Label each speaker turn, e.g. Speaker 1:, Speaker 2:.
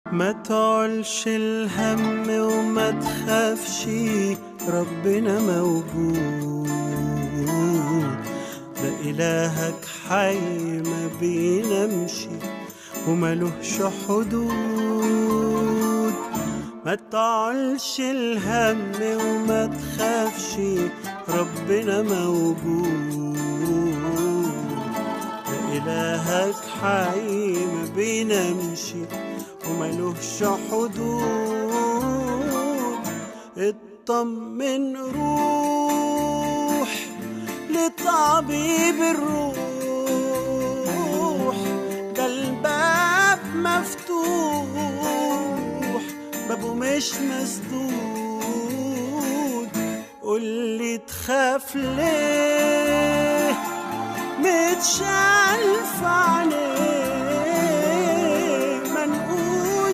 Speaker 1: ما تعولش الهم وما تخافش، ربنا موجود. ده إلهك حي ما بينامش وملهش حدود. ما تعولش الهم وما تخافش، ربنا موجود. ده إلهك حي ما بينامش وملهش حدود. اطمن روح لطبيب الروح، ده الباب مفتوح بابه مش مسدود. قولي تخاف ليه؟ متشال في عينيه